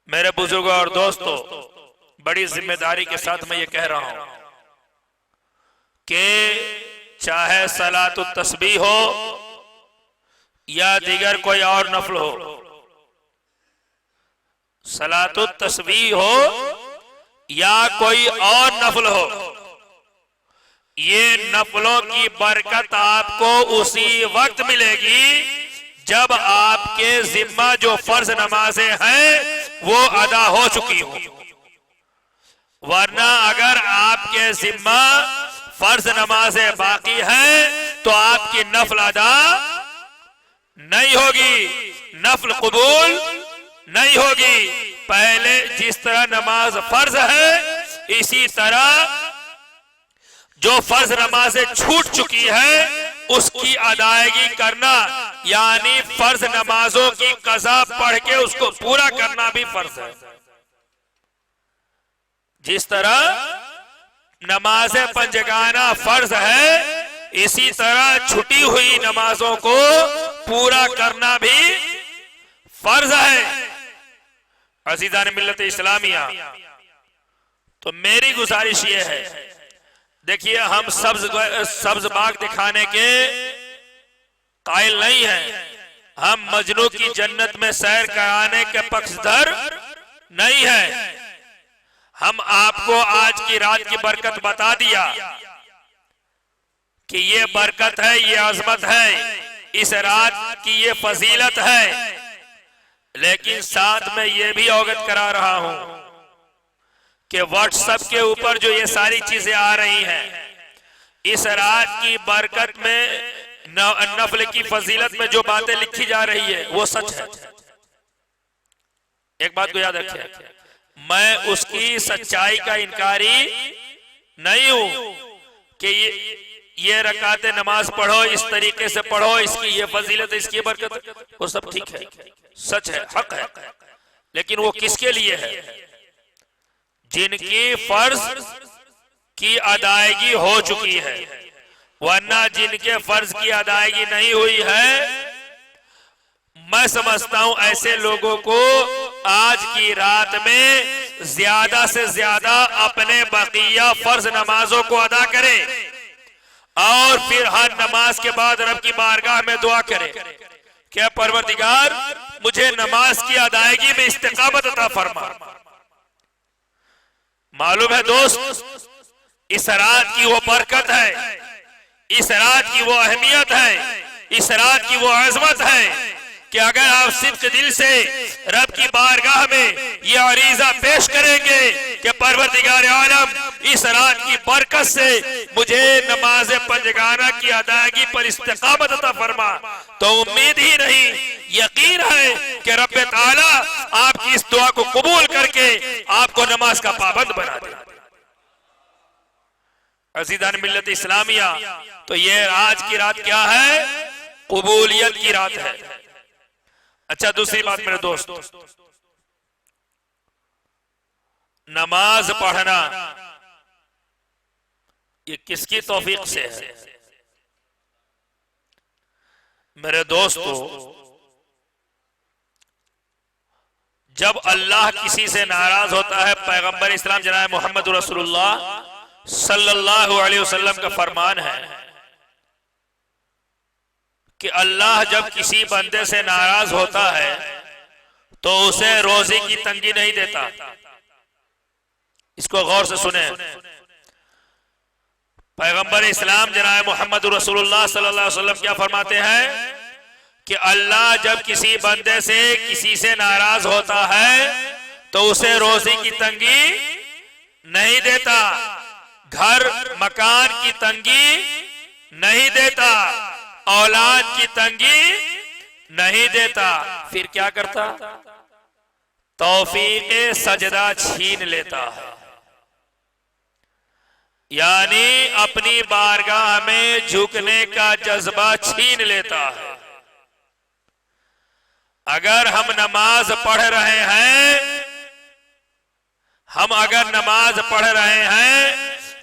मेरे बुजुर्गों और दोस्तों, बड़ी जिम्मेदारी के साथ मैं ये कह रहा हूं कि चाहे सलातु तस्बीह हो या दीगर कोई और नफल हो, सलातु तस्बीह हो या कोई और नफल हो, ये नफलों की बरकत आपको उसी वक्त मिलेगी जब आपके जिम्मा जो फर्ज नमाजें हैं वो अदा हो चुकी हो। वरना अगर आपके जिम्मा फर्ज नमाजें बाकी हैं तो आपकी नफल अदा नहीं होगी, नफल कबूल नहीं होगी। पहले जिस तरह नमाज फर्ज है, इसी तरह जो फर्ज नमाजें छूट चुकी है उसकी अदायगी करना, यानी फर्ज नमाजों की कज़ा पढ़ के उसको पूरा करना भी फर्ज है। जिस तरह नमाज पंजगाना फर्ज है, इसी तरह छुटी हुई नमाजों को पूरा करना भी फर्ज है। अज़ीज़ान मिल्लत इस्लामिया, तो मेरी गुजारिश ये है, देखिए हम सब्ज बाग दिखाने के कायल नहीं हैं, हम मजनू की जन्नत में सैर कराने के पक्षधर नहीं हैं। हम आपको आज की रात की बरकत बता दिया कि ये बरकत है, ये अजमत है, इस रात की ये फजीलत है, लेकिन साथ में ये भी अवगत करा रहा हूं कि व्हाट्सएप के ऊपर जो ये सारी चीजें आ रही हैं, इस रात की बरकत में नफल की फजीलत में जो बातें लिखी जा रही है वो सच है। एक बात को याद रखिए, मैं उसकी सच्चाई का इनकारी नहीं हूं कि ये रकाते नमाज पढ़ो, इस तरीके से पढ़ो, इसकी ये फजीलत, इसकी बरकत, वो सब ठीक है, सच है, हक है, लेकिन वो किसके लिए है? जिनकी फर्ज की अदायगी हो चुकी है। वरना जिनके फर्ज की अदायगी नहीं हुई है, मैं समझता हूं ऐसे लोगों को आज की रात में ज्यादा से ज्यादा अपने बकिया फर्ज नमाजों को अदा करें और फिर हर नमाज के बाद रब की बारगाह में दुआ करें, क्या परवरदिगार मुझे नमाज की अदायगी में इस्तिकामत अता फरमा। मालूम है दोस्त, इस रात की वो बरकत है, इस रात की वो अहमियत है, इस रात की वो अजमत है कि अगर आप सिद्क दिल से रब की बारगाह में ये अरीजा पेश करेंगे कि परवरदिगार आलम इस रात की बरकत से मुझे नमाज पंजगाना की अदायगी पर इस्तिकामत अता फरमा, तो उम्मीद ही नहीं, यकीन है कि रब ताला आपकी इस दुआ को कबूल करके आपको नमाज का पाबंद बना दे। अज़ीज़ान मिल्लत इस्लामिया, तो ये आज की रात क्या है? कबूलियत की रात है। अच्छा, दूसरी बात मेरे दोस्त, नमाज पढ़ना ये किसकी तौफीक से है? मेरे दोस्तों, जब अल्लाह किसी से नाराज होता है, पैगंबर इस्लाम जनाब मोहम्मद रसूलुल्लाह सल्लल्लाहु अलैहि वसल्लम का फरमान है कि अल्लाह जब किसी बंदे से नाराज होता है तो उसे रोजी की तंगी नहीं देता। इसको गौर से सुने, पैगंबर इस्लाम जनाब मोहम्मद रसूलुल्लाह सल्लल्लाहु अलैहि वसल्लम क्या फरमाते हैं कि अल्लाह जब किसी बंदे से किसी से नाराज होता है तो उसे रोजी की तंगी नहीं देता, घर मकान की तंगी नहीं देता, औलाद की तंगी नहीं देता। फिर क्या करता? तौफीक सजदा छीन लेता है, यानी अपनी बारगाह में झुकने का जज्बा छीन लेता है। अगर हम नमाज पढ़ रहे हैं,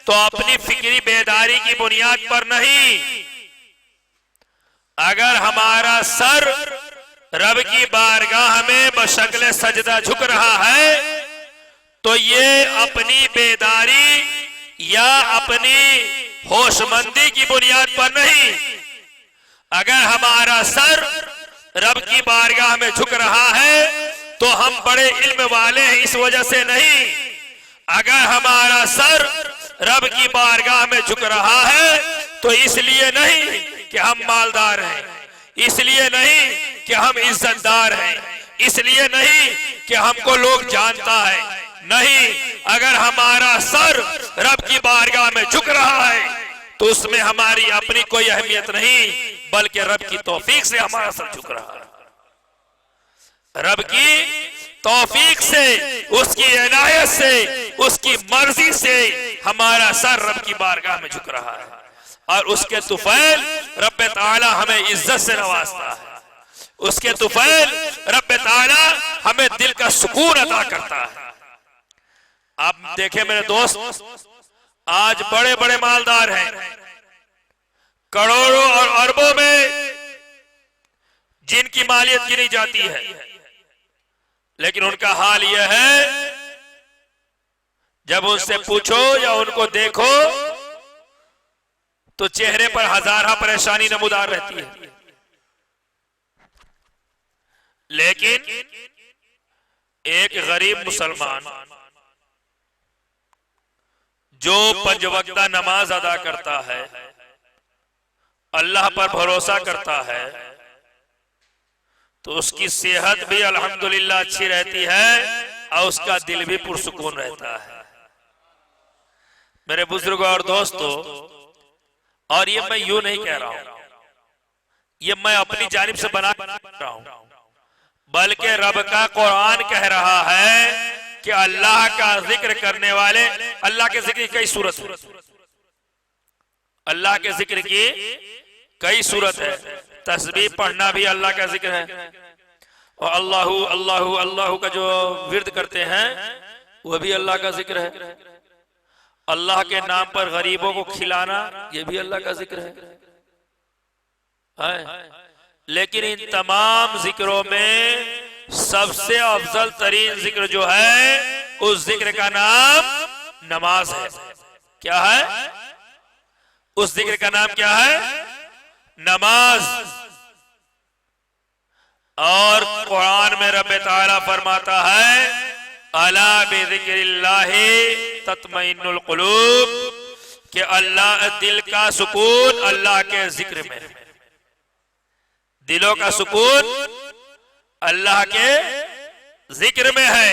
तो अपनी फिक्री बेदारी की बुनियाद पर नहीं, अगर हमारा सर रब की बारगाह में बशक्ल सजदा झुक रहा है, तो ये अपनी बेदारी या अपनी होशमंदी की बुनियाद पर नहीं। अगर हमारा सर रब की बारगाह में झुक रहा है तो हम बड़े इल्म वाले हैं इस वजह से नहीं। अगर हमारा सर रब की बारगाह में झुक रहा है तो इसलिए नहीं कि हम मालदार हैं, इसलिए नहीं कि हम इज्जतदार हैं, इसलिए नहीं कि हमको लोग जानता है, नहीं। अगर हमारा सर रब की बारगाह में झुक रहा है तो उसमें हमारी अपनी कोई अहमियत नहीं, बल्कि रब की तौफीक से हमारा सर झुक रहा है। रब की तौफीक से, उसकी इनायत से, उसकी मर्जी से हमारा सर रब की बारगाह में झुक रहा है, और उसके तुफैल रब ताला हमें इज्जत से नवाजता है। उसके तुफैल रब ताला हमें दिल का सुकून अता करता है। आप देखें मेरे दोस्त, आज बड़े बड़े मालदार हैं, करोड़ों और अरबों में जिनकी मालियत गिनी जाती है, लेकिन उनका हाल यह है जब उनसे पूछो या उनको देखो तो चेहरे पर हजारा परेशानी नमूदार रहती है। लेकिन एक गरीब मुसलमान जो पंजवक्ता नमाज अदा करता है, अल्लाह पर भरोसा करता है, तो उसकी सेहत भी अल्हम्दुलिल्लाह अच्छी रहती है और उसका दिल भी पुरसुकून रहता है। मेरे बुजुर्गों और दोस्तों, और ये मैं यूं नहीं कह रहा हूं, ये मैं अपनी जानिब से बना रहा हूं, बल्कि रब का कुरान कह रहा है कि अल्लाह का जिक्र करने वाले, अल्लाह के जिक्र की कई सूरत है, अल्लाह के जिक्र की कई सूरत है। तस्बीह पढ़ना भी अल्लाह का जिक्र है, और अल्लाहु अल्लाहु अल्लाहु का जो विर्द करते हैं वह भी अल्लाह का जिक्र है। अल्लाह के नाम पर गरीबों को खिलाना, यह भी अल्लाह का जिक्र है। लेकिन इन तमाम जिक्रों में सबसे अफजल तरीन जिक्र जो है, उस जिक्र का नाम नमाज है। क्या है? उस जिक्र का नाम क्या है? नमाज। और कुरान में रब ताला फरमाता है, अला बिज़िक्रिल्लाहि तत्मइन्नुल कुलूब, कि अल्लाह, दिल का सुकून अल्लाह के जिक्र में, दिलों का सुकून अल्लाह के जिक्र में है।